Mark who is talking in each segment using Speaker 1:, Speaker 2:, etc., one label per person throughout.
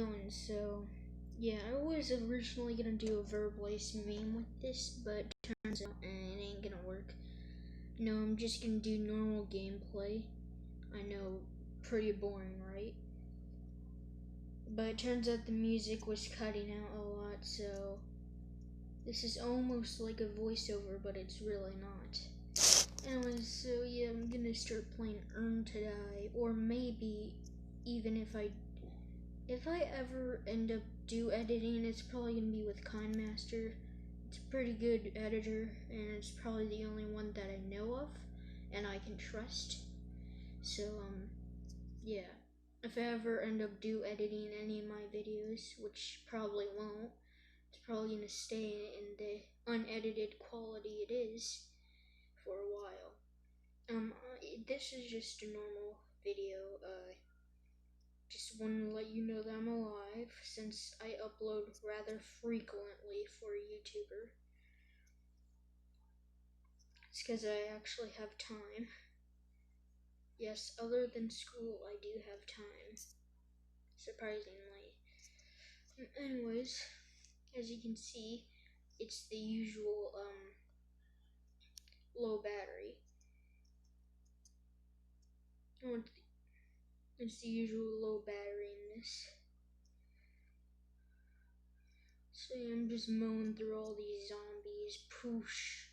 Speaker 1: doing? So, yeah, I was originally gonna do a verb-less meme with this, but turns out it ain't gonna work. No, I'm just gonna do normal gameplay. I know, pretty boring, right? But it turns out the music was cutting out a lot, so this is almost like a voiceover, but it's really not. Anyways, so yeah, I'm gonna start playing Earn to Die, or maybe even if I ever end up do editing, it's probably gonna be with KineMaster. It's a pretty good editor, and it's probably the only one that I know of, and I can trust. So yeah. If I ever end up do editing any of my videos, which probably won't, it's probably gonna stay in the unedited quality it is for a while. This is just a normal video. Just want to let you know that I'm alive, since I upload rather frequently for a YouTuber. It's because I actually have time. Yes, other than school, I do have time. Surprisingly. Anyways, as you can see, it's the usual low battery. It's the usual low battery in this. So yeah, I'm just mowing through all these zombies. Poosh.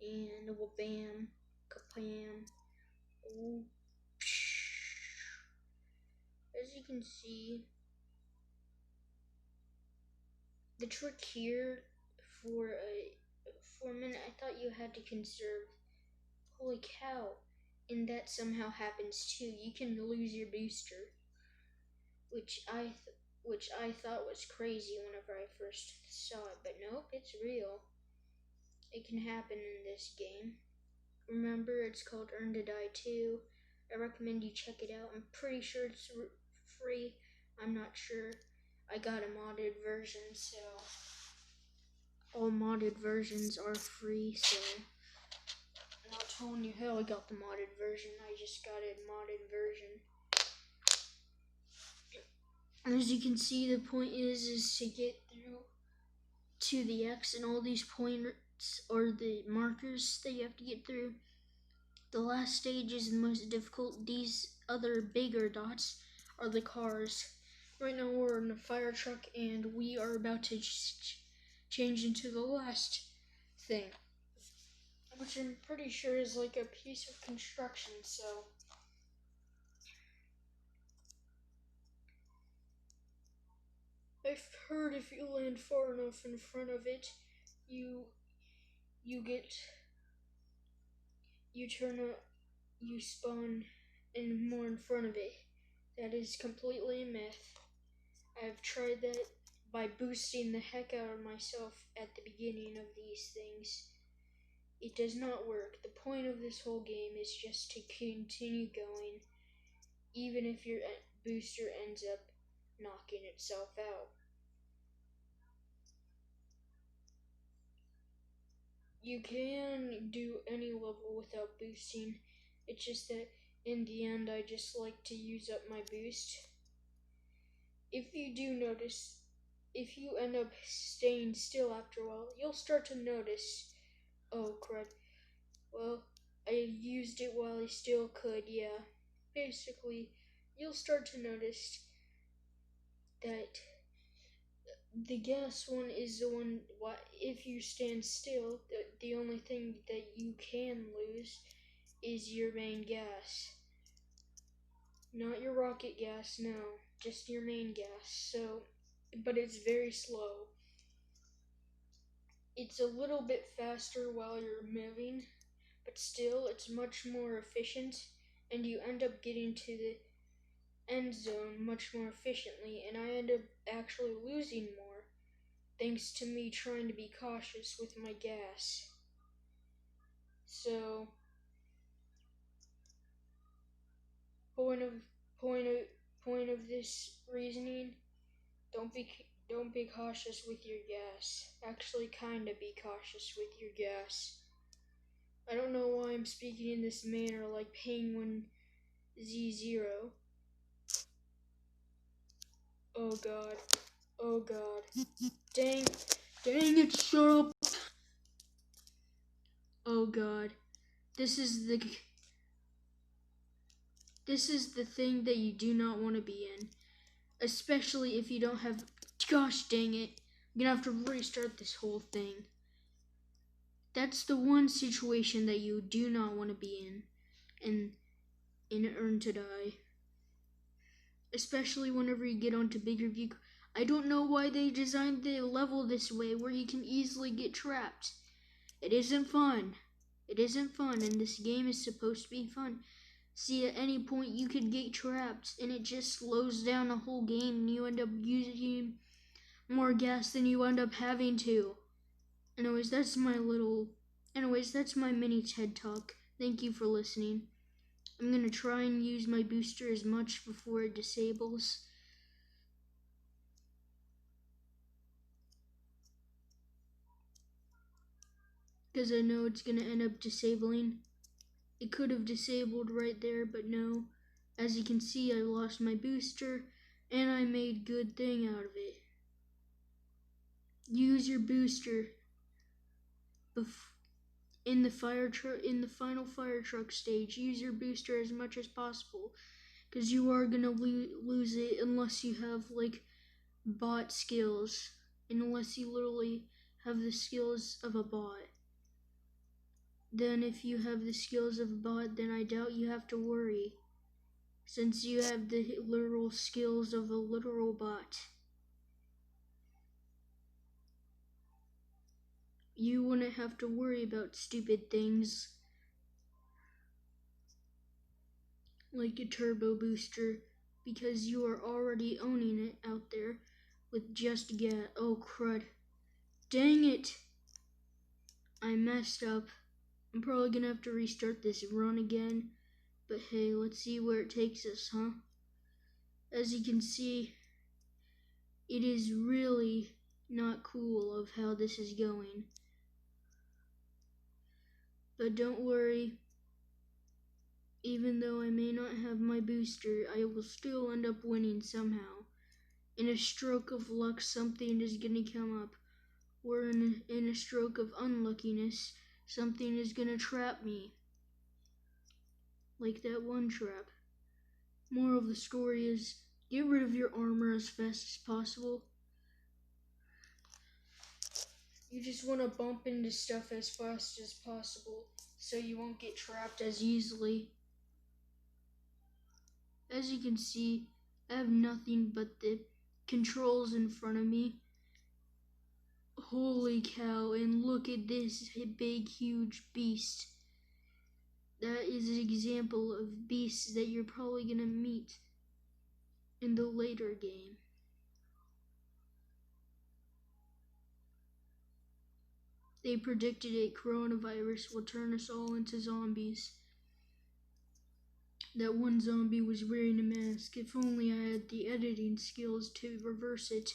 Speaker 1: And wabam. Kapam. Oh. As you can see, the trick here for a minute I thought you had to conserve. Holy cow. And that somehow happens too. You can lose your booster, which I thought was crazy whenever I first saw it, but nope, it's real. It can happen in this game. Remember, it's called Earn to Die 2. I recommend you check it out. I'm pretty sure it's free. I'm not sure. I got a modded version, so all modded versions are free, so I'm not telling you how I got the modded version. I just got a modded version. As you can see, the point is to get through to the X, and all these points are the markers that you have to get through. The last stage is the most difficult. These other bigger dots are the cars. Right now we're in a fire truck, and we are about to change into the last thing, which I'm pretty sure is like a piece of construction, so I've heard if you land far enough in front of it, you spawn in more in front of it. That is completely a myth. I've tried that by boosting the heck out of myself at the beginning of these things. It does not work. The point of this whole game is just to continue going, even if your booster ends up knocking itself out. You can do any level without boosting. It's just that in the end I just like to use up my boost. If you do notice, if you end up staying still after a while, you'll start to notice, oh crud, well, I used it while I still could, yeah. Basically, you'll start to notice that the gas one is the one, if you stand still, the only thing that you can lose is your main gas. Not your rocket gas, no, just your main gas. So, but it's very slow. It's a little bit faster while you're moving, but still it's much more efficient, and you end up getting to the end zone much more efficiently, and I end up actually losing more thanks to me trying to be cautious with my gas. So, point of this reasoning, don't be cautious with your gas. Actually, kinda be cautious with your gas. I don't know why I'm speaking in this manner like Penguin Z0. Oh god. Oh god. Dang it, shut up. Oh god. This is the thing that you do not want to be in. Especially if you don't have, gosh dang it. I'm gonna have to restart this whole thing. That's the one situation that you do not want to be in Earn to Die. Especially whenever you get onto bigger vehicles. I don't know why they designed the level this way where you can easily get trapped. It isn't fun. It isn't fun, and this game is supposed to be fun. See, at any point you could get trapped, and it just slows down the whole game, and you end up using more gas than you end up having to. Anyways, that's my mini TED Talk. Thank you for listening. I'm gonna try and use my booster as much before it disables. Because I know it's gonna end up disabling. It could have disabled right there, but no. As you can see, I lost my booster, and I made good thing out of it. Use your booster in the final fire truck stage. Use your booster as much as possible, because you are gonna lose it unless you have like bot skills, and unless you literally have the skills of a bot. Then if you have the skills of a bot, then I doubt you have to worry, since you have the literal skills of a literal bot. You wouldn't have to worry about stupid things like a turbo booster, because you are already owning it out there with just gas. Oh crud. Dang it! I messed up. I'm probably gonna have to restart this run again, but hey, let's see where it takes us, huh? As you can see, it is really not cool of how this is going. But don't worry, even though I may not have my booster, I will still end up winning somehow. In a stroke of luck, something is gonna come up. Or in a stroke of unluckiness, something is gonna trap me. Like that one trap. Moral of the story is, get rid of your armor as fast as possible. You just want to bump into stuff as fast as possible so you won't get trapped as easily. As you can see, I have nothing but the controls in front of me. Holy cow, and look at this big, huge beast. That is an example of beasts that you're probably going to meet in the later game. They predicted a coronavirus will turn us all into zombies. That one zombie was wearing a mask. If only I had the editing skills to reverse it,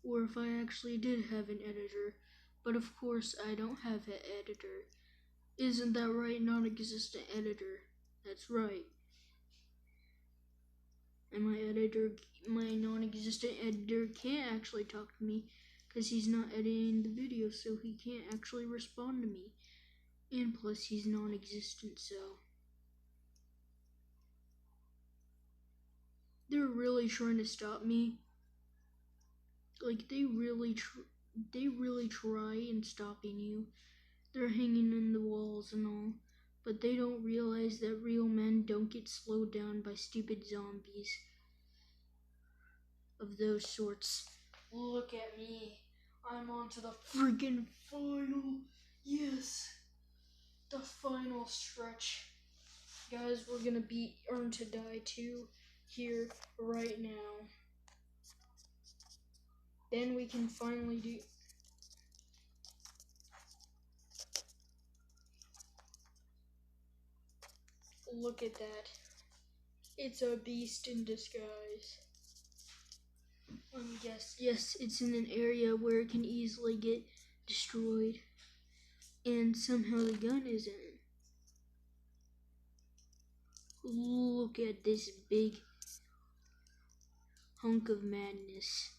Speaker 1: or if I actually did have an editor. But of course I don't have an editor. Isn't that right, non-existent editor? That's right. And my non-existent editor can't actually talk to me because he's not editing the video, so he can't actually respond to me. And plus he's non-existent, so they're really trying to stop me. Like they really try in stopping you. They're hanging in the walls and all, but they don't realize that real men don't get slowed down by stupid zombies of those sorts. Look at me. I'm on to the freaking final. Yes. The final stretch. Guys, we're gonna beat Earn to Die 2 here right now. Then we can finally do... Look at that. It's a beast in disguise. Yes, it's in an area where it can easily get destroyed. And somehow the gun isn't. Look at this big hunk of madness.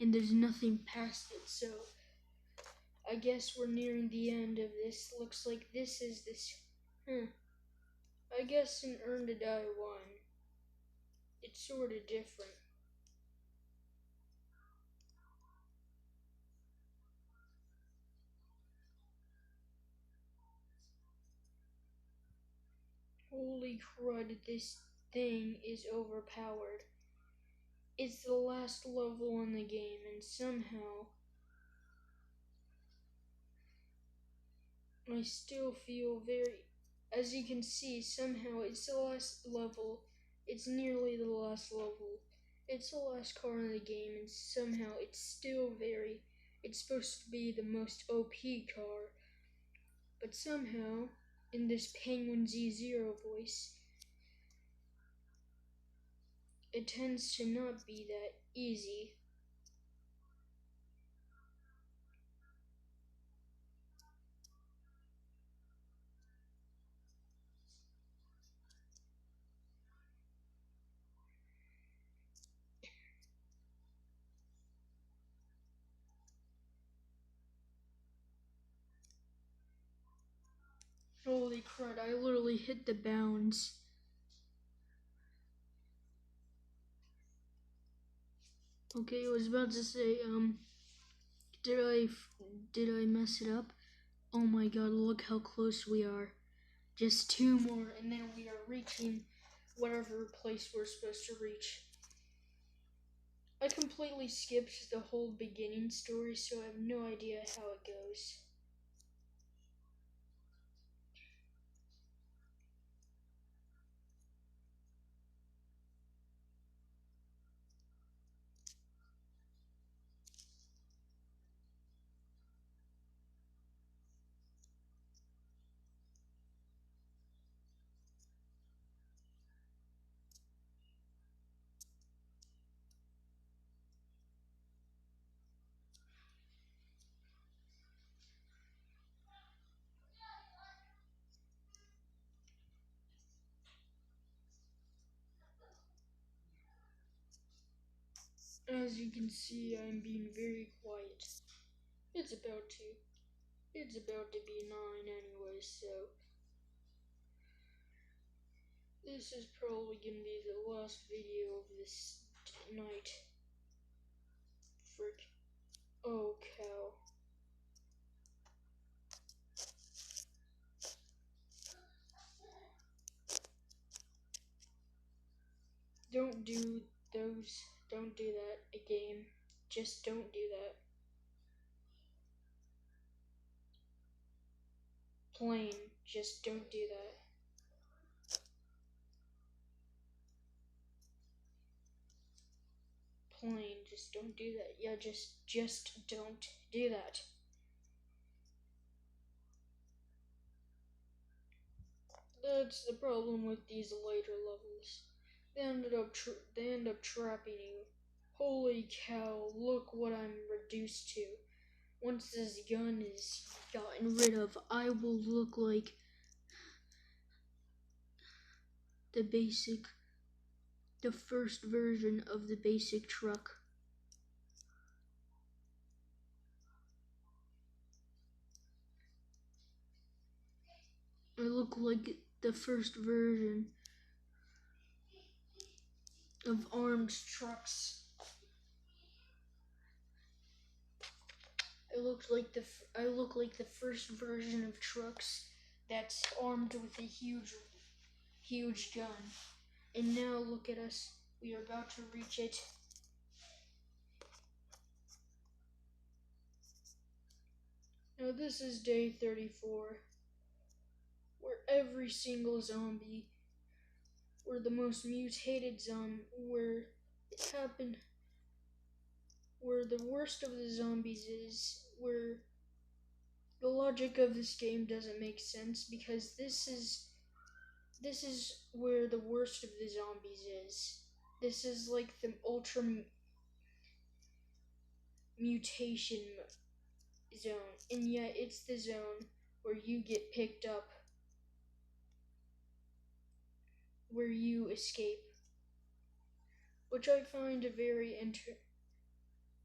Speaker 1: And there's nothing past it, so I guess we're nearing the end of this. Looks like this is this. I guess an Earn to Die 1. It's sort of different. Holy crud, this thing is overpowered. It's the last level in the game, and somehow I still feel very, as you can see, somehow it's the last level. It's nearly the last level. It's the last car in the game, and somehow it's still very, it's supposed to be the most OP car. But somehow, in this Penguin Z0 voice, it tends to not be that easy. Holy crud, I literally hit the bounds. Okay, I was about to say, did I mess it up? Oh my god, look how close we are. Just 2 more, and then we are reaching whatever place we're supposed to reach. I completely skipped the whole beginning story, so I have no idea how it goes. As you can see, I'm being very quiet. It's about to be 9 anyway, so this is probably gonna be the last video of this night. Frick. Oh, cow. Don't do those. Don't do that again. Just don't do that. Plain, just don't do that. Plain, just don't do that. Yeah, just don't do that. That's the problem with these later levels. They end up trapping you. Holy cow, look what I'm reduced to. Once this gun is gotten rid of, I will look like the first version of the basic truck. I look like the first version of armed trucks. I look like the first version of trucks that's armed with a huge gun. And now look at us. We are about to reach it. Now this is day 34, where every single zombie, where the most mutated zombie, where it happened, where the worst of the zombies is, where the logic of this game doesn't make sense, because this is where the worst of the zombies is. This is like the ultra mutation zone, and yet it's the zone where you get picked up where you escape, which I find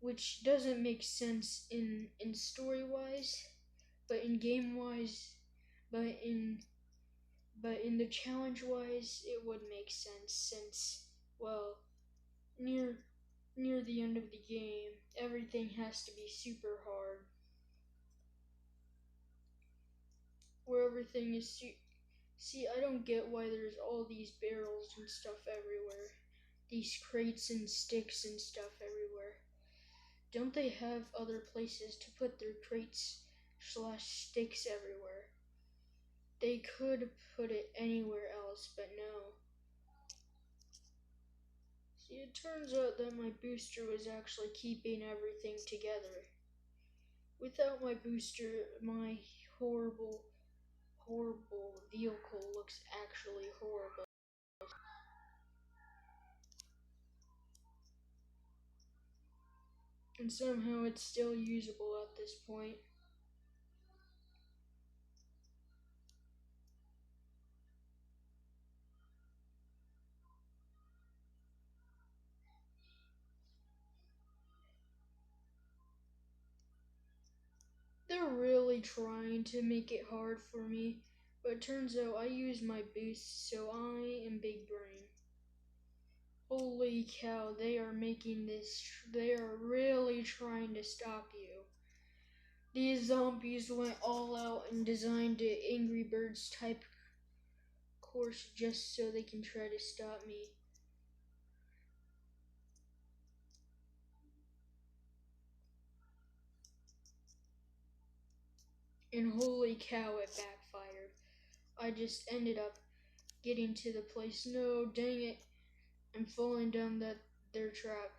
Speaker 1: which doesn't make sense in story wise, but in game wise, but in the challenge wise, it would make sense since, well, near the end of the game, everything has to be super hard. Where everything is see, I don't get why there's all these barrels and stuff everywhere. These crates and sticks and stuff everywhere. Don't they have other places to put their crates/sticks everywhere? They could put it anywhere else, but no. See, it turns out that my booster was actually keeping everything together. Without my booster, my horrible vehicle looks actually horrible. And somehow it's still usable at this point. They're really trying to make it hard for me, but it turns out I use my boost, so I am big brain. Holy cow, they are making this, they are really trying to stop you. These zombies went all out and designed an Angry Birds type course just so they can try to stop me. And holy cow, it backfired. I just ended up getting to the place. No, dang it. I'm falling down their trap.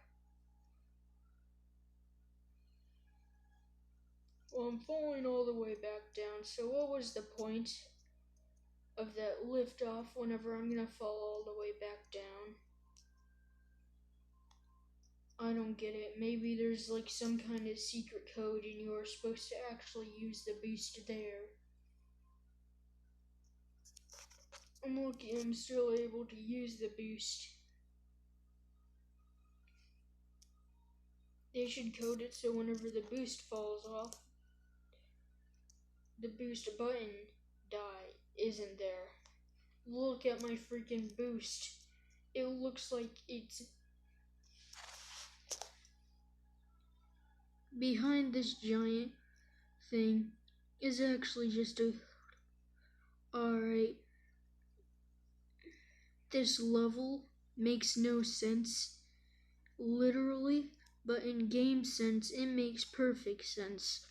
Speaker 1: Well, I'm falling all the way back down, so what was the point of that lift off whenever I'm gonna fall all the way back down? I don't get it. Maybe there's like some kind of secret code and you are supposed to actually use the boost there. I'm lucky I'm still able to use the boost. They should code it so whenever the boost falls off, the boost button isn't there. Look at my freaking boost. It looks like it's behind this giant thing is actually just a... Alright. This level makes no sense, literally, but in game sense, it makes perfect sense.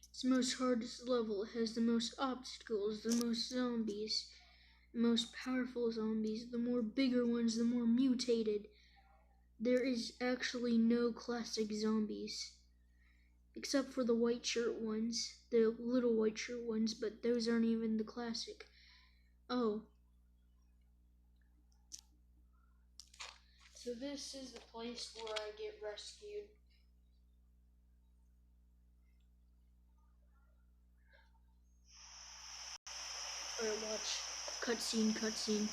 Speaker 1: It's the most hardest level. It has the most obstacles, the most zombies, the most powerful zombies, the more bigger ones, the more mutated. There is actually no classic zombies. Except for the white shirt ones, the little white shirt ones, but those aren't even the classic. Oh. So this is the place where I get rescued. Alright, watch. Cutscene.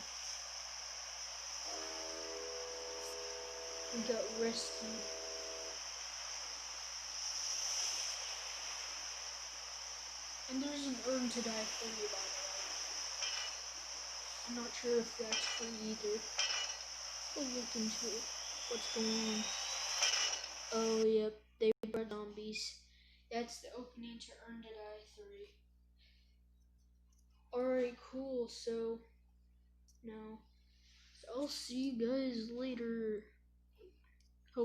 Speaker 1: We got rescued. And there's an urn to die for you, by the way. I'm not sure if that's free either. We'll look into it. What's going on? Oh, yep. They bred zombies. That's the opening to Earn to Die 3. Alright, cool. So, now, I'll see you guys later.